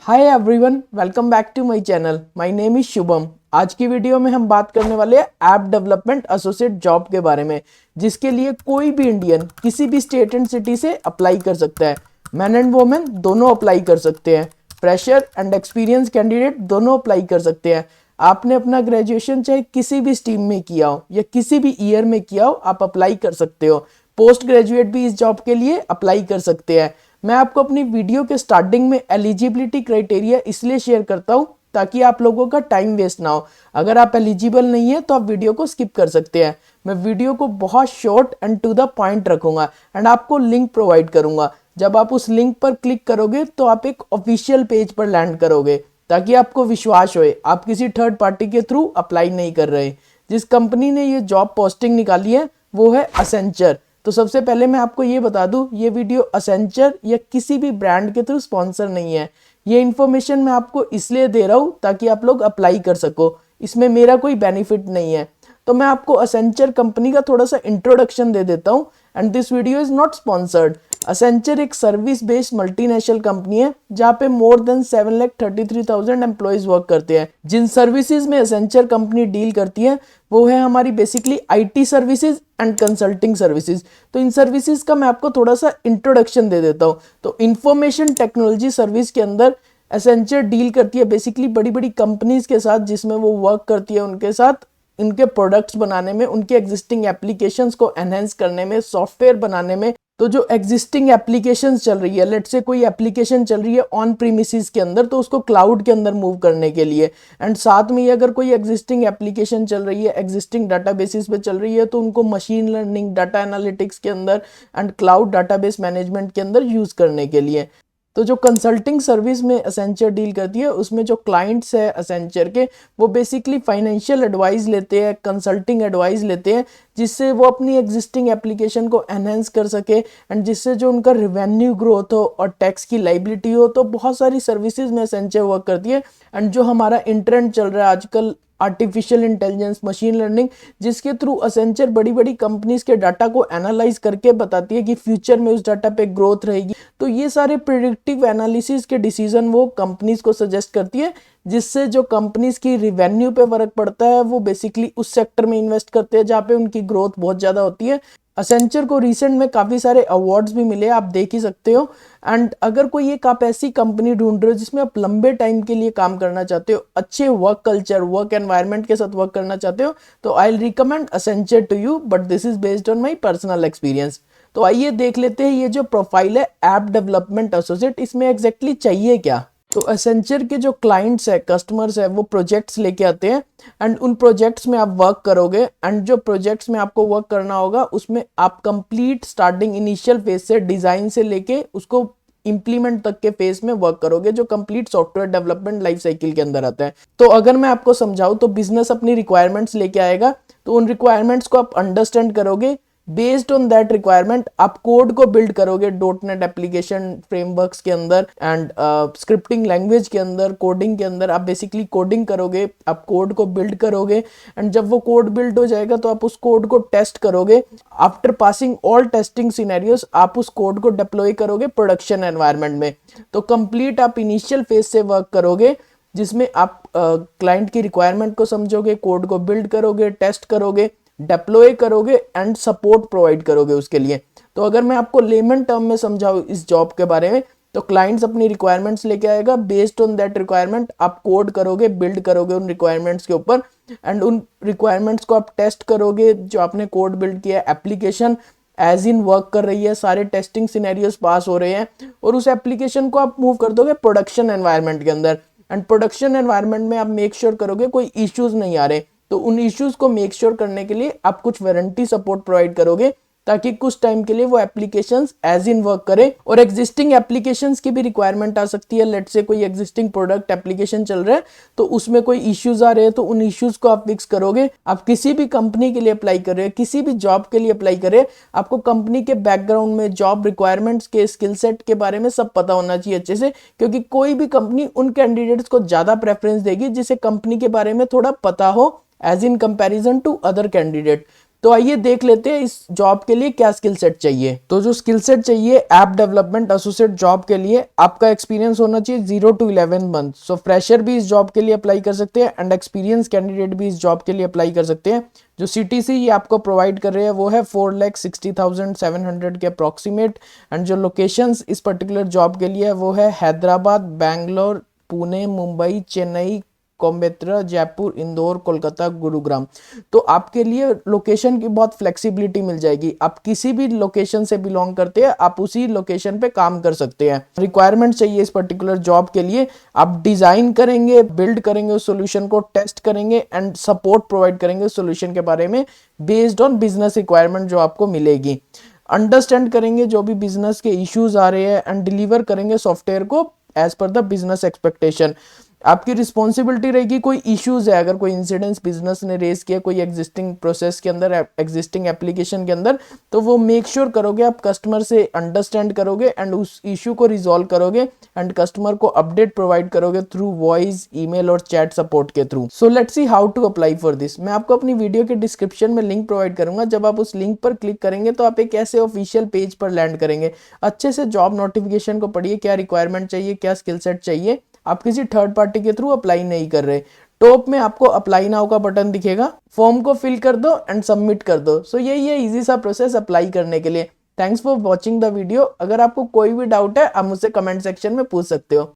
Hi everyone, welcome back to my channel. My name is Shubham. आज की video में हम बात करने वाले हैं ऐप डेवलपमेंट एसोसिएट जॉब के बारे में, जिसके लिए कोई भी इंडियन किसी भी स्टेट एंड सिटी से अप्लाई कर सकता है। मैन एंड वोमेन दोनों अप्लाई कर सकते हैं। फ्रेशर एंड एक्सपीरियंस कैंडिडेट दोनों अप्लाई कर सकते हैं। आपने अपना ग्रेजुएशन चाहे किसी भी स्ट्रीम में किया हो या किसी भी ईयर में किया हो, आप अप्लाई कर सकते हो। पोस्ट ग्रेजुएट भी इस जॉब के लिए अप्लाई कर सकते हैं। मैं आपको अपनी वीडियो के स्टार्टिंग में एलिजिबिलिटी क्राइटेरिया इसलिए शेयर करता हूं ताकि आप लोगों का टाइम वेस्ट ना हो। अगर आप एलिजिबल नहीं है तो आप वीडियो को स्किप कर सकते हैं। मैं वीडियो को बहुत short and to the point रखूंगा एंड आपको लिंक प्रोवाइड करूंगा। जब आप उस लिंक पर क्लिक करोगे तो आप एक ऑफिशियल पेज पर लैंड करोगे, ताकि आपको विश्वास होए आप किसी थर्ड पार्टी के थ्रू अप्लाई नहीं कर रहे। जिस कंपनी ने ये जॉब पोस्टिंग निकाली है वो है एसेंचर। तो सबसे पहले मैं आपको ये बता दूं, ये वीडियो एसेंचर या किसी भी ब्रांड के थ्रू स्पॉन्सर नहीं है। ये इन्फॉर्मेशन मैं आपको इसलिए दे रहा हूं ताकि आप लोग अप्लाई कर सको। इसमें मेरा कोई बेनिफिट नहीं है। तो मैं आपको एसेंचर कंपनी का थोड़ा सा इंट्रोडक्शन दे देता हूं। And this video is not sponsored. Accenture एक सर्विस बेस्ड मल्टीनेशनल कंपनी है जहां पे मोर देन 7,33,000 एम्प्लॉइज वर्क करते हैं। जिन सर्विसेज में एसेंचर कंपनी डील करती है वो है हमारी basically IT services and consulting services. तो इन सर्विसेज का मैं आपको थोड़ा सा इंट्रोडक्शन दे देता हूँ। तो इंफॉर्मेशन टेक्नोलॉजी सर्विस के अंदर एसेंचर डील करती है बेसिकली बड़ी बड़ी कंपनीज के साथ, जिसमें वो वर्क करती है उनके साथ इनके प्रोडक्ट्स बनाने में, उनके एग्जिस्टिंग एप्लीकेशंस को एनहेंस करने में, सॉफ्टवेयर बनाने में। तो जो एग्जिस्टिंग एप्लीकेशंस चल रही है, लेट्स से कोई एप्लीकेशन चल रही है ऑन प्रीमिसेस के अंदर, तो उसको क्लाउड के अंदर मूव करने के लिए। एंड साथ में अगर कोई एग्जिस्टिंग एप्लीकेशन चल रही है, एग्जिस्टिंग डाटाबेसिस पे चल रही है, तो उनको मशीन लर्निंग, डाटा एनालिटिक्स के अंदर एंड क्लाउड डाटाबेस मैनेजमेंट के अंदर यूज करने के लिए। तो जो कंसल्टिंग सर्विस में एसेंचर डील करती है उसमें जो क्लाइंट्स है एसेंचर के, वो बेसिकली फाइनेंशियल एडवाइस लेते हैं, कंसल्टिंग एडवाइस लेते हैं, जिससे वो अपनी एग्जिस्टिंग एप्लीकेशन को एनहेंस कर सके एंड जिससे जो उनका रेवेन्यू ग्रोथ हो और टैक्स की लाइबिलिटी हो। तो बहुत सारी सर्विसेज में एसेंचर वर्क करती है। एंड जो हमारा इंटरेंड चल रहा है आजकल आर्टिफिशियल इंटेलिजेंस, मशीन लर्निंग, जिसके थ्रू एसेंचर बड़ी बड़ी कंपनीज के डाटा को एनालाइज करके बताती है कि फ्यूचर में उस डाटा पे ग्रोथ रहेगी। तो ये सारे प्रिडिक्टिव एनालिसिस के डिसीजन वो कंपनीज को सजेस्ट करती है, जिससे जो कंपनीज की रिवेन्यू पे फर्क पड़ता है। वो बेसिकली उस सेक्टर में इन्वेस्ट करते हैं जहाँ पे उनकी ग्रोथ बहुत ज्यादा होती है। एसेंचर को रिसेंट में काफी सारे अवार्ड्स भी मिले, आप देख ही सकते हो। एंड अगर कोई एक आप ऐसी कंपनी ढूंढ रहे हो जिसमें आप लंबे टाइम के लिए काम करना चाहते हो, अच्छे वर्क कल्चर, वर्क एनवायरनमेंट के साथ वर्क करना चाहते हो, तो I will recommend Accenture to you, but this is based on my personal experience. तो आइए देख लेते हैं ये जो प्रोफाइल है ऐप डेवलपमेंट एसोसिएट, इसमें एग्जैक्टली चाहिए क्या। तो एसेंचर के जो क्लाइंट्स है, कस्टमर्स है, वो प्रोजेक्ट्स लेके आते हैं एंड उन प्रोजेक्ट्स में आप वर्क करोगे। एंड जो प्रोजेक्ट्स में आपको वर्क करना होगा उसमें आप कंप्लीट स्टार्टिंग इनिशियल फेज से, डिजाइन से लेके उसको इंप्लीमेंट तक के फेज में वर्क करोगे, जो complete software development life cycle के अंदर आता है। तो अगर मैं आपको समझाऊं तो बिजनेस अपनी रिक्वायरमेंट्स लेके आएगा, तो उन रिक्वायरमेंट्स को आप अंडरस्टैंड करोगे। बेस्ड ऑन दैट रिक्वायरमेंट आप कोड को बिल्ड करोगे .NET एप्लीकेशन फ्रेमवर्क्स के अंदर एंड स्क्रिप्टिंग लैंग्वेज के अंदर, कोडिंग के अंदर आप बेसिकली कोडिंग करोगे, आप कोड को बिल्ड करोगे। एंड जब वो कोड बिल्ड हो जाएगा तो आप उस कोड को टेस्ट करोगे। After passing all testing scenarios आप उस कोड को डिप्लॉय करोगे प्रोडक्शन एनवायरनमेंट में। तो कंप्लीट आप इनिशियल फेज से वर्क करोगे, जिसमें आप क्लाइंट की रिक्वायरमेंट को समझोगे, कोड को बिल्ड करोगे, टेस्ट करोगे, डिप्लॉय करोगे एंड सपोर्ट प्रोवाइड करोगे उसके लिए। तो अगर मैं आपको लेमन टर्म में समझाऊं इस जॉब के बारे में, तो क्लाइंट्स अपनी रिक्वायरमेंट्स लेके आएगा, बेस्ड ऑन दैट रिक्वायरमेंट आप कोड करोगे, बिल्ड करोगे उन रिक्वायरमेंट्स के ऊपर एंड उन रिक्वायरमेंट्स को आप टेस्ट करोगे। जो आपने कोड बिल्ड किया है, एप्लीकेशन एज इन वर्क कर रही है, सारे टेस्टिंग सिनेरियोस पास हो रहे हैं, और उस एप्लीकेशन को आप मूव कर दोगे प्रोडक्शन एनवायरनमेंट के अंदर। एंड प्रोडक्शन एनवायरनमेंट में आप मेक श्योर करोगे कोई इश्यूज नहीं आ रहे। तो उन इश्यूज को मेक श्योर करने के लिए आप कुछ वारंटी सपोर्ट प्रोवाइड करोगे, ताकि कुछ टाइम के लिए वो एप्लीकेशंस एज इन वर्क करे। और एग्जिस्टिंग एप्लीकेशंस की भी रिक्वायरमेंट आ सकती है। लेट्स से कोई एग्जिस्टिंग प्रोडक्ट एप्लीकेशन चल रहा है तो उसमें कोई इश्यूज आ रहे हैं, तो उन इश्यूज को आप फिक्स करोगे। आप किसी भी कंपनी के लिए अप्लाई कर रहे हैं, किसी भी जॉब के लिए अप्लाई कर रहे हैं, आपको कंपनी के बैकग्राउंड में, जॉब रिक्वायरमेंट्स के, स्किल सेट के बारे में सब पता होना चाहिए अच्छे से, क्योंकि कोई भी कंपनी उन कैंडिडेट्स को ज्यादा प्रेफरेंस देगी जिसे कंपनी के बारे में थोड़ा पता हो, as in comparison to other candidate. तो आइए देख लेते हैं इस जॉब के लिए क्या स्किल सेट चाहिए। तो जो स्किल सेट चाहिए ऐप डेवलपमेंट एसोसिएट जॉब के लिए, आपका एक्सपीरियंस होना चाहिए 0 to 11 मंथ। सो फ्रेशर भी इस जॉब के लिए अप्लाई कर सकते हैं एंड एक्सपीरियंस कैंडिडेट भी इस जॉब के लिए अप्लाई कर सकते हैं। जो CTC ये आपको प्रोवाइड कर रहे हैं वो है 4,60,700 के अप्रॉक्सीमेट। एंड जो लोकेशंस इस पर्टिकुलर जॉब के लिए है वो है हैदराबाद, बैंगलोर, पुणे, मुंबई, चेन्नई, कोयम्बटूर, जयपुर, इंदौर, कोलकाता, गुरुग्राम। तो आपके लिए लोकेशन की बहुत फ्लेक्सिबिलिटी मिल जाएगी। आप किसी भी लोकेशन से बिलोंग करते हैं, आप उसी लोकेशन पे काम कर सकते हैं। रिक्वायरमेंट चाहिए इस पर्टिकुलर जॉब के लिए, आप डिजाइन करेंगे, बिल्ड करेंगे उस सोल्यूशन को, टेस्ट करेंगे एंड सपोर्ट प्रोवाइड करेंगे उस सोल्यूशन के बारे में बेस्ड ऑन बिजनेस रिक्वायरमेंट जो आपको मिलेगी। अंडरस्टैंड करेंगे जो भी बिजनेस के इश्यूज आ रहे हैं एंड डिलीवर करेंगे सॉफ्टवेयर को as per the business expectation. आपकी रिस्पॉन्सिबिलिटी रहेगी, कोई इश्यूज है, अगर कोई इंसिडेंट्स बिजनेस ने रेज किया कोई एग्जिस्टिंग प्रोसेस के अंदर, एग्जिस्टिंग एप्लीकेशन के अंदर, तो वो मेक श्योर करोगे आप कस्टमर से अंडरस्टैंड करोगे एंड उस इशू को रिजॉल्व करोगे एंड कस्टमर को अपडेट प्रोवाइड करोगे थ्रू वॉइस, ईमेल और चैट सपोर्ट के through. So let's see how to apply for this. मैं आपको अपनी वीडियो के डिस्क्रिप्शन में लिंक प्रोवाइड करूंगा। जब आप उस लिंक पर क्लिक करेंगे तो आप एक ऐसे ऑफिशियल पेज पर लैंड करेंगे। अच्छे से जॉब नोटिफिकेशन को पढ़िए, क्या रिक्वायरमेंट चाहिए, क्या स्किल सेट चाहिए। आप किसी थर्ड पार्टी के थ्रू अप्लाई नहीं कर रहे। टॉप में आपको अप्लाई नाउ का बटन दिखेगा, फॉर्म को फिल कर दो एंड सबमिट कर दो। सो यही है इजी सा प्रोसेस अप्लाई करने के लिए। Thanks for watching the video. अगर आपको कोई भी डाउट है आप मुझसे कमेंट सेक्शन में पूछ सकते हो।